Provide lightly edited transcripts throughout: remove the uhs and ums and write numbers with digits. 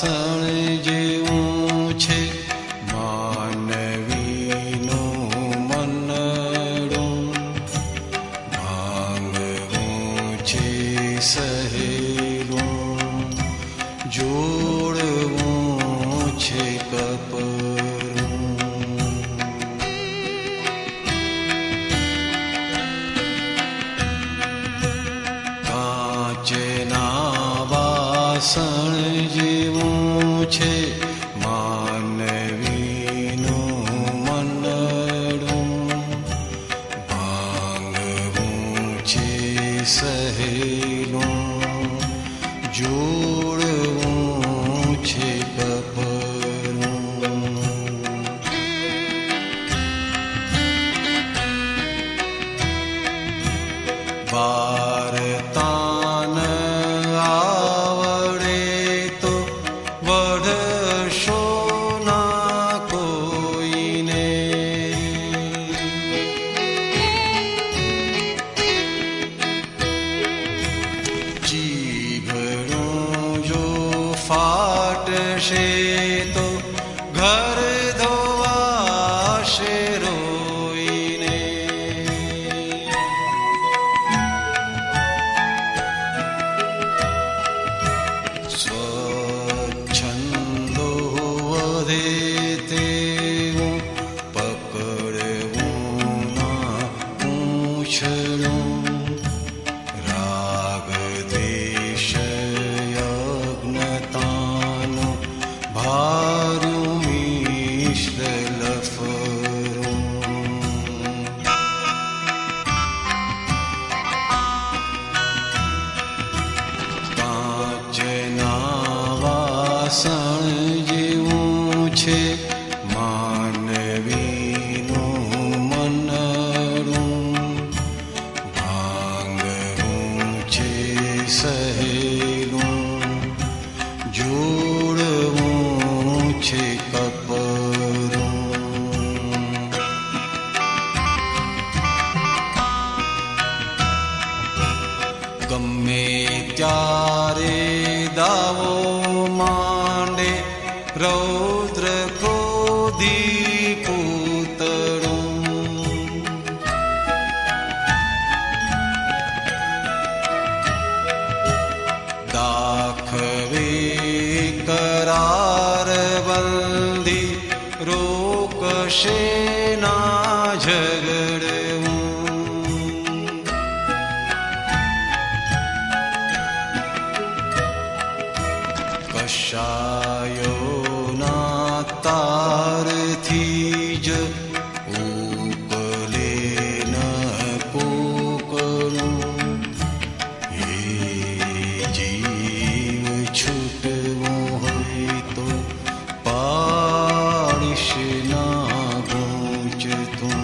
વાસણ જેવું છે માનવીનું મનડું. માંગવું છે સહેલું, જોડવું છે કપરું. કાચના વાસણ જેવું છે માનવીનું મનડું. ભાંગવું છે સહેલું, જોડવું છે કપરું. વાર્તાન આવડે તો વઢશો ના કોઈને. જીભડું જો ફાટશે તો ઘર ધોવાશે રોઈને. સ્વચ્છંદો વધે તેવું પકડવું ના પૂછડું. રાગ દ્વેષ યજ્ઞતાનું ભારું મિશ્ર લફરું. કાચના વાસણ જેવું છે માનવીનું મનડું. ભાંગવું છે સહેલું, જોડવું છે કપરું. ગમે ત્યારે દાવો માંડે રૌદ્ર ક્રોધી પૂતળું. દાખવે કરાર બંધી રોકશે ના ઝઘડવું. કશાયોના તારથી જ ઉપલે ન કોકળું. એ જીવ છૂટવું હોય તો પાડીશ ના ગૂંચતું.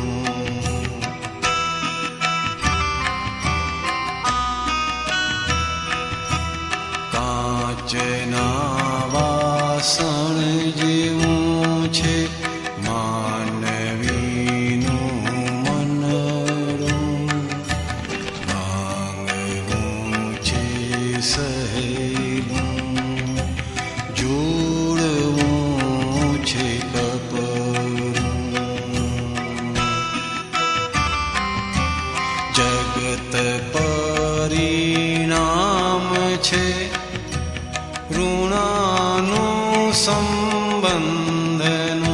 કાચના વાસણ જેવું છે માનવીનું મનડું. ભાંગવું છે સહેલું, જોડવું છે કપરું. જગત પરિણામ છે ઋણાનું સંબંધનું.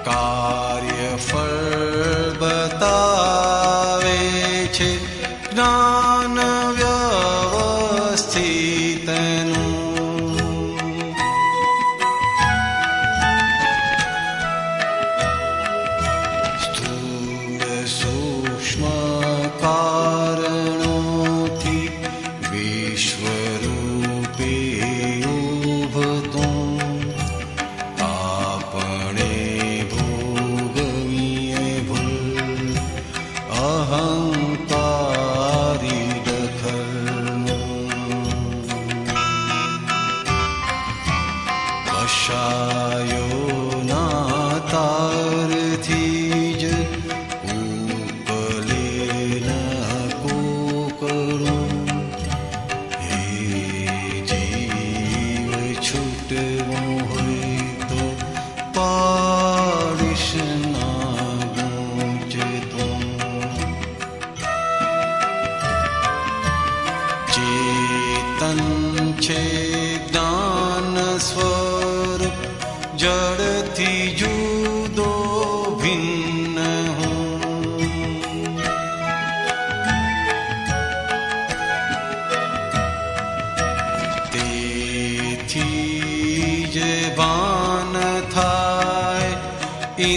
કાર્યફળ બતાવે છે જ્ઞાન વ્યવસ્થિતનું. સ્થૂળ સૂક્ષ્મ કારણો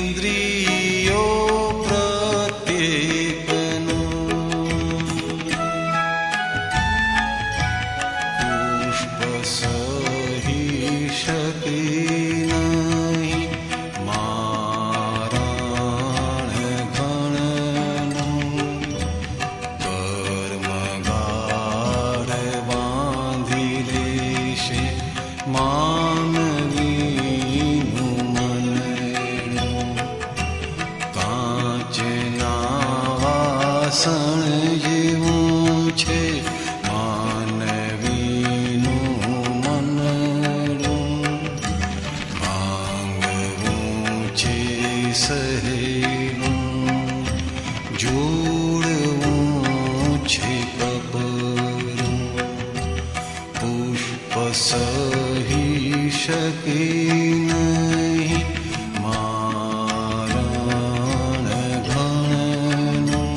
इंद्रियो प्रत्येकनु पुष्प सही शके नहीं मारण गणनु कर्म गाढ़ बांधी लेशे मानवीनु मननु कांचना वासण जेवुं छे मानवीनु मननु भांगवुं छे सहेલું જોડવું છે કબરું પુષ્પ સહી શકે નહીં મારણ ઘણનું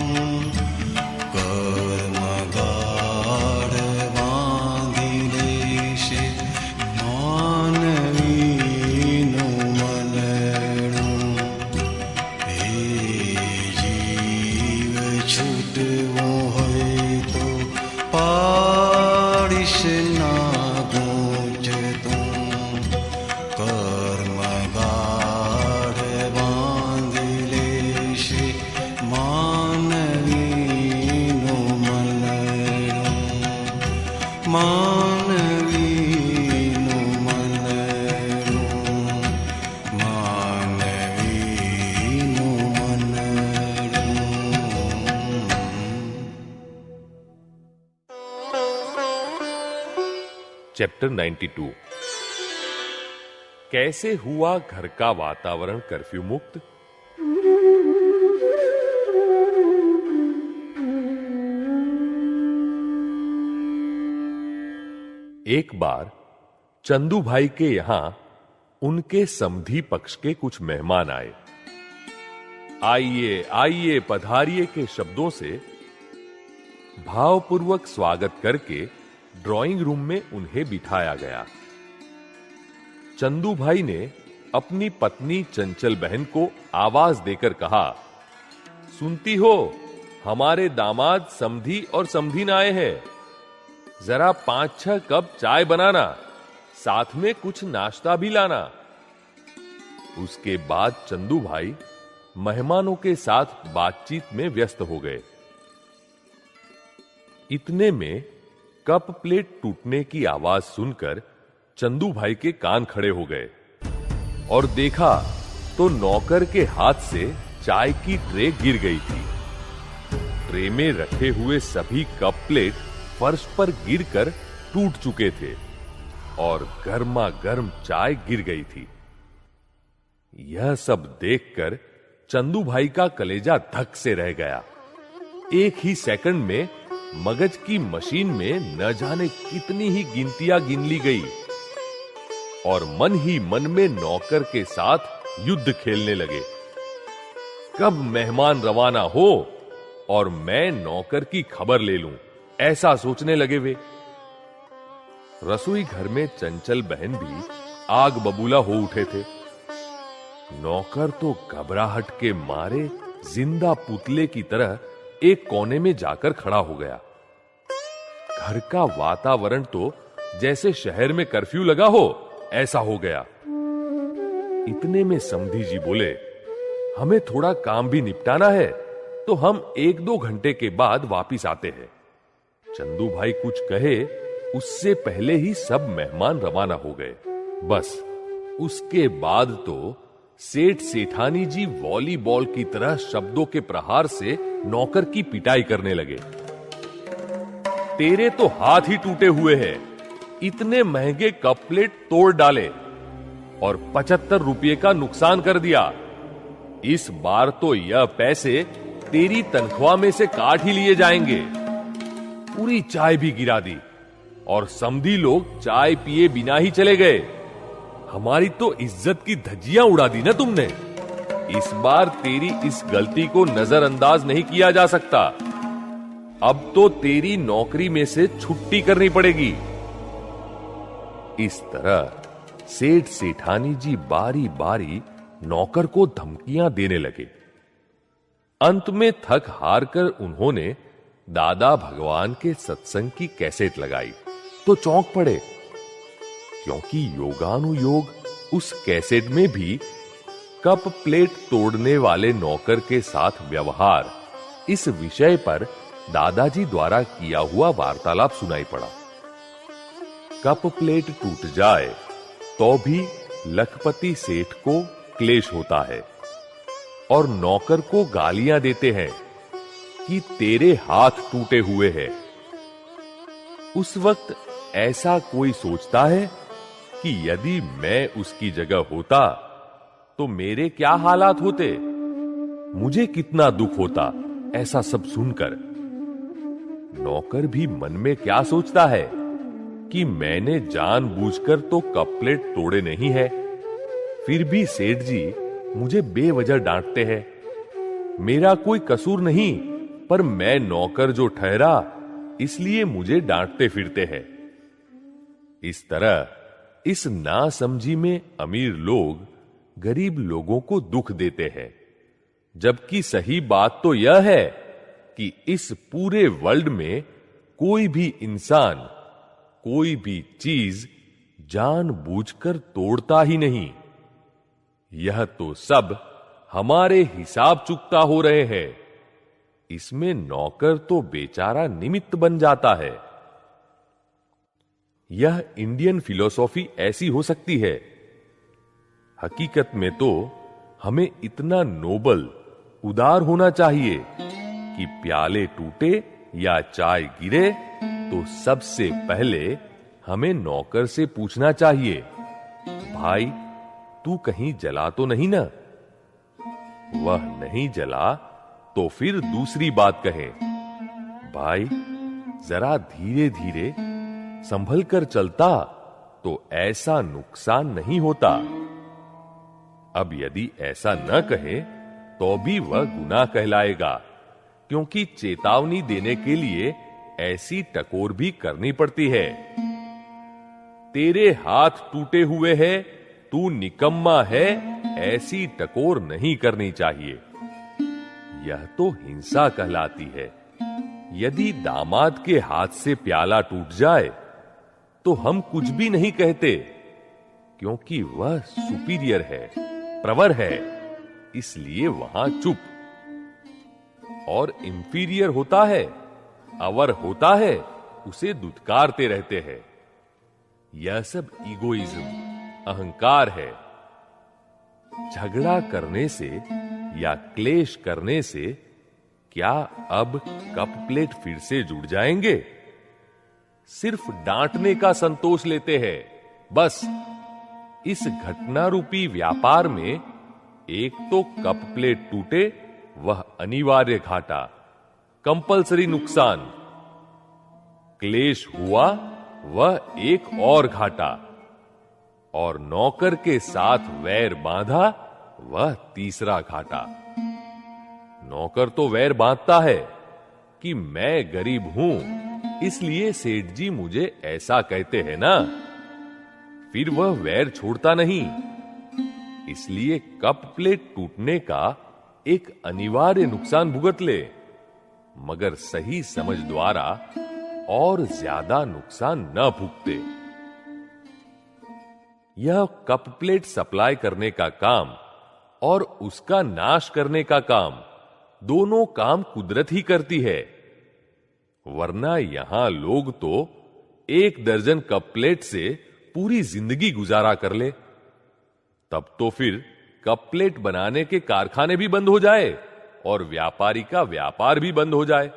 કર્મ ગાઢ બાંધી લેશે માનવીનું મનનું હે જીવ છૂટવો હોય તો પાડીશ ના ગૂંચતું કર્મ ગાઢ બાંધી લેશે માનવીનું મનનું માનવીનું મનનું માનવીનું મનનું चैप्टर 92 कैसे हुआ घर का वातावरण कर्फ्यू मुक्त। एक बार चंदू भाई के यहां उनके समधी पक्ष के कुछ मेहमान आए। आइए आइए पधारिए के शब्दों से भावपूर्वक स्वागत करके ड्राइंग रूम में उन्हें बिठाया गया। चंदू भाई ने अपनी पत्नी चंचल बहन को आवाज देकर कहा, सुनती हो, हमारे दामाद समधी और समधीन आए हैं, जरा 5-6 कप चाय बनाना, साथ में कुछ नाश्ता भी लाना। उसके बाद चंदू भाई मेहमानों के साथ बातचीत में व्यस्त हो गए। इतने में कप प्लेट टूटने की आवाज सुनकर चंदू भाई के कान खड़े हो गए और देखा तो नौकर के हाथ से चाय की ट्रे गिर गई थी। ट्रे में रखे हुए सभी कप प्लेट फर्श पर गिरकर टूट चुके थे और गर्मा गर्म चाय गिर गई थी। यह सब देखकर चंदू भाई का कलेजा धक से रह गया। एक ही सेकंड में मगज की मशीन में न जाने कितनी ही गिनतियां गिन ली गई और मन ही मन में नौकर के साथ युद्ध खेलने लगे। कब मेहमान रवाना हो और मैं नौकर की खबर ले लूं, ऐसा सोचने लगे वे। रसोई घर में चंचल बहन भी आग बबूला हो उठे थे। नौकर तो घबराहट के मारे जिंदा पुतले की तरह एक कोने में जाकर खड़ा हो गया। घर का वातावरण तो जैसे शहर में कर्फ्यू लगा हो ऐसा हो गया। इतने में समधी जी बोले, हमें थोड़ा काम भी निपटाना है, तो हम 1-2 घंटे के बाद वापिस आते हैं। चंदू भाई कुछ कहे उससे पहले ही सब मेहमान रवाना हो गए। बस उसके बाद तो सेठ सेठानी जी वॉलीबॉल की तरह शब्दों के प्रहार से नौकर की पिटाई करने लगे। तेरे तो हाथ ही टूटे हुए हैं, इतने महंगे कप प्लेट तोड़ डाले और 75 रुपये का नुकसान कर दिया। इस बार तो यह पैसे तेरी तनख्वाह में से काट ही लिए जाएंगे। पूरी चाय भी गिरा दी और समधी लोग चाय पिए बिना ही चले गए। हमारी तो इज्जत की धज्जियां उड़ा दी ना तुमने। इस बार तेरी इस गलती को नजरअंदाज नहीं किया जा सकता। अब तो तेरी नौकरी में से छुट्टी करनी पड़ेगी। इस तरह सेठ सेठानी जी बारी बारी नौकर को धमकियां देने लगे। अंत में थक हार कर उन्होंने दादा भगवान के सत्संग की कैसेट लगाई तो चौंक पड़े, क्योंकि योगानुयोग उस कैसेट में भी कप प्लेट तोड़ने वाले नौकर के साथ व्यवहार इस विषय पर दादाजी द्वारा किया हुआ वार्तालाप सुनाई पड़ा। कप प्लेट टूट जाए तो भी लखपति सेठ को क्लेश होता है और नौकर को गालियां देते हैं कि तेरे हाथ टूटे हुए हैं। उस वक्त ऐसा कोई सोचता है कि यदि मैं उसकी जगह होता तो मेरे क्या हालात होते, मुझे कितना दुख होता ऐसा सब सुनकर। नौकर भी मन में क्या सोचता है कि मैंने जानबूझकर तो कप प्लेट तोड़े नहीं है, फिर भी सेठ जी मुझे बेवजह डांटते हैं। मेरा कोई कसूर नहीं, पर मैं नौकर जो ठहरा इसलिए मुझे डांटते फिरते हैं। इस तरह इस नासमझी में अमीर लोग गरीब लोगों को दुख देते हैं, जबकि सही बात तो यह है कि इस पूरे वर्ल्ड में कोई भी इंसान कोई भी चीज जानबूझकर तोड़ता ही नहीं। यह तो सब हमारे हिसाब चुकता हो रहे हैं। इसमें नौकर तो बेचारा निमित्त बन जाता है। यह इंडियन फिलॉसफी ऐसी हो सकती है। हकीकत में तो हमें इतना नोबल उदार होना चाहिए कि प्याले टूटे या चाय गिरे तो सबसे पहले हमें नौकर से पूछना चाहिए, भाई तू कहीं जला तो नहीं ना? वह नहीं जला तो फिर दूसरी बात कहे, भाई जरा धीरे धीरे संभल कर चलता तो ऐसा नुकसान नहीं होता। अब यदि ऐसा न कहे तो भी वह गुनाह कहलाएगा, क्योंकि चेतावनी देने के लिए ऐसी टकोर भी करनी पड़ती है। तेरे हाथ टूटे हुए हैं, तू निकम्मा है, ऐसी टकोर नहीं करनी चाहिए। यह तो हिंसा कहलाती है। यदि दामाद के हाथ से प्याला टूट जाए तो हम कुछ भी नहीं कहते, क्योंकि वह सुपीरियर है, प्रवर है, इसलिए वहां चुप। और इंफीरियर होता है, अवर होता है, उसे दुत्कारते रहते हैं। यह सब ईगोइज्म, अहंकार है। झगड़ा करने से या क्लेश करने से क्या अब कप प्लेट फिर से जुड़ जाएंगे? सिर्फ डांटने का संतोष लेते हैं, बस। इस घटना रूपी व्यापार में एक तो कप प्लेट टूटे, वह अनिवार्य घाटा, कंपलसरी नुकसान। क्लेश हुआ, वह एक और घाटा। और नौकर के साथ वैर बांधा, वह तीसरा घाटा। नौकर तो वैर बांधता है कि मैं गरीब हूं, इसलिए सेठ जी मुझे ऐसा कहते हैं ना। फिर वह वैर छोड़ता नहीं, इसलिए कप प्लेट टूटने का एक अनिवार्य नुकसान भुगत ले, मगर सही समझ द्वारा और ज्यादा नुकसान न भुगते। यह कप प्लेट सप्लाई करने का काम और उसका नाश करने का काम, दोनों काम कुदरत ही करती है। वरना यहां लोग तो 1 दर्जन कप प्लेट से पूरी जिंदगी गुजारा कर ले। तब तो फिर कप प्लेट बनाने के कारखाने भी बंद हो जाए और व्यापारी का व्यापार भी बंद हो जाए।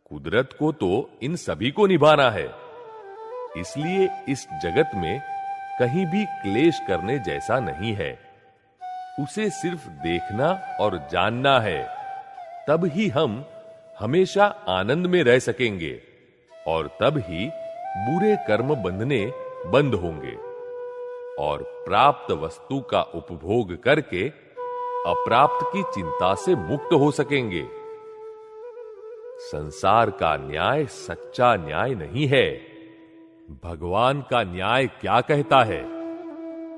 कुदरत को तो इन सभी को निभाना है, इसलिए इस जगत में कहीं भी क्लेश करने जैसा नहीं है। उसे सिर्फ देखना और जानना है, तब ही हम हमेशा आनंद में रह सकेंगे और तब ही बुरे कर्म बंधने बंद होंगे और प्राप्त वस्तु का उपभोग करके अप्राप्त की चिंता से मुक्त हो सकेंगे। संसार का न्याय सच्चा न्याय नहीं है। भगवान का न्याय क्या कहता है?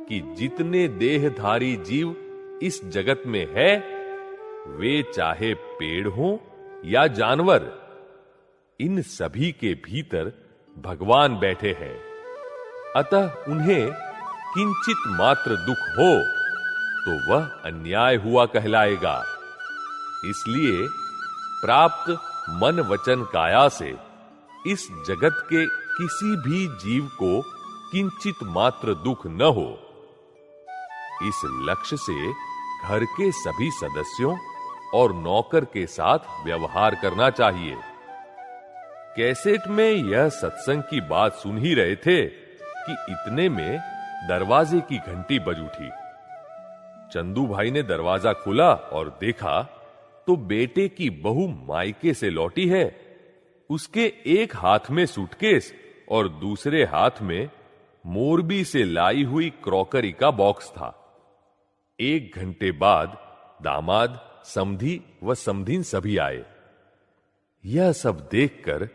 कि जितने देहधारी जीव इस जगत में है, वे चाहे पेड़ हों या जानवर, इन सभी के भीतर भगवान बैठे हैं। अतः उन्हें किंचित मात्र दुख हो तो वह अन्याय हुआ कहलाएगा। इसलिए प्राप्त मन वचन काया से इस जगत के किसी भी जीव को किंचित मात्र दुख न हो, इस लक्ष्य से घर के सभी सदस्यों और नौकर के साथ व्यवहार करना चाहिए। कैसेट में यह सत्संग की बात सुन ही रहे थे कि इतने में दरवाजे की घंटी बज उठी। चंदू भाई ने दरवाजा खोला और देखा तो बेटे की बहू मायके से लौटी है। उसके एक हाथ में सूटकेस और दूसरे हाथ में मोरबी से लाई हुई क्रॉकरी का बॉक्स था। 1 घंटे बाद दामाद, समधी व समधीन सभी आए। यह सब देखकर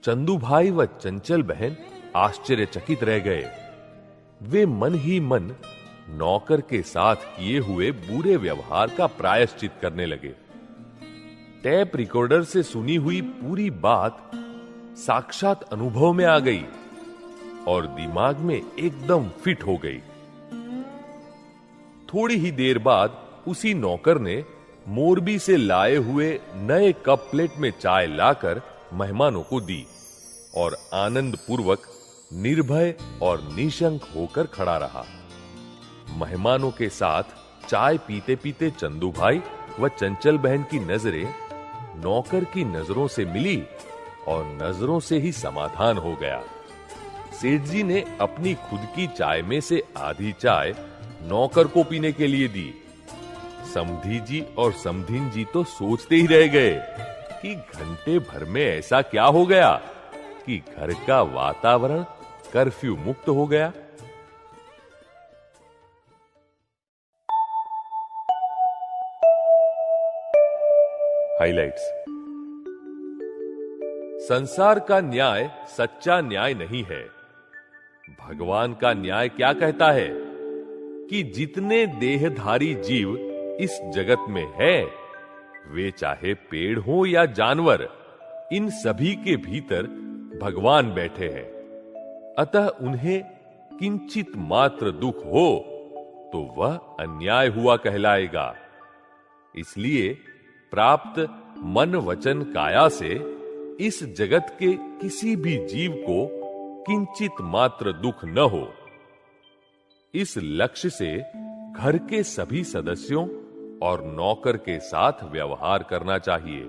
चंदू भाई व चंचल बहन आश्चर्यचकित रह गए। वे मन ही मन नौकर के साथ किए हुए बुरे व्यवहार का प्रायश्चित करने लगे। टेप रिकॉर्डर से सुनी हुई पूरी बात साक्षात अनुभव में आ गई और दिमाग में एकदम फिट हो गई। थोड़ी ही देर बाद उसी नौकर ने मोरबी से लाए हुए नए कप प्लेट में चाय लाकर मेहमानों को दी और आनंद पूर्वक निर्भय और निशंक होकर खड़ा रहा। मेहमानों के साथ चाय पीते पीते चंदू भाई व चंचल बहन की नजरें नौकर की नजरों से मिली और नजरों से ही समाधान हो गया। सेठ जी ने अपनी खुद की चाय में से आधी चाय नौकर को पीने के लिए दी। समधी जी और समधीन जी तो सोचते ही रह गए कि घंटे भर में ऐसा क्या हो गया कि घर का वातावरण कर्फ्यू मुक्त हो गया। हाइलाइट्स। संसार का न्याय सच्चा न्याय नहीं है। भगवान का न्याय क्या कहता है कि जितने देहधारी जीव इस जगत में है, वे चाहे पेड़ हो या जानवर, इन सभी के भीतर भगवान बैठे हैं। अतः उन्हें किंचित मात्र दुख हो तो वह अन्याय हुआ कहलाएगा। इसलिए प्राप्त मन वचन काया से इस जगत के किसी भी जीव को किंचित मात्र दुख न हो, इस लक्ष्य से घर के सभी सदस्यों और नौकर के साथ व्यवहार करना चाहिए।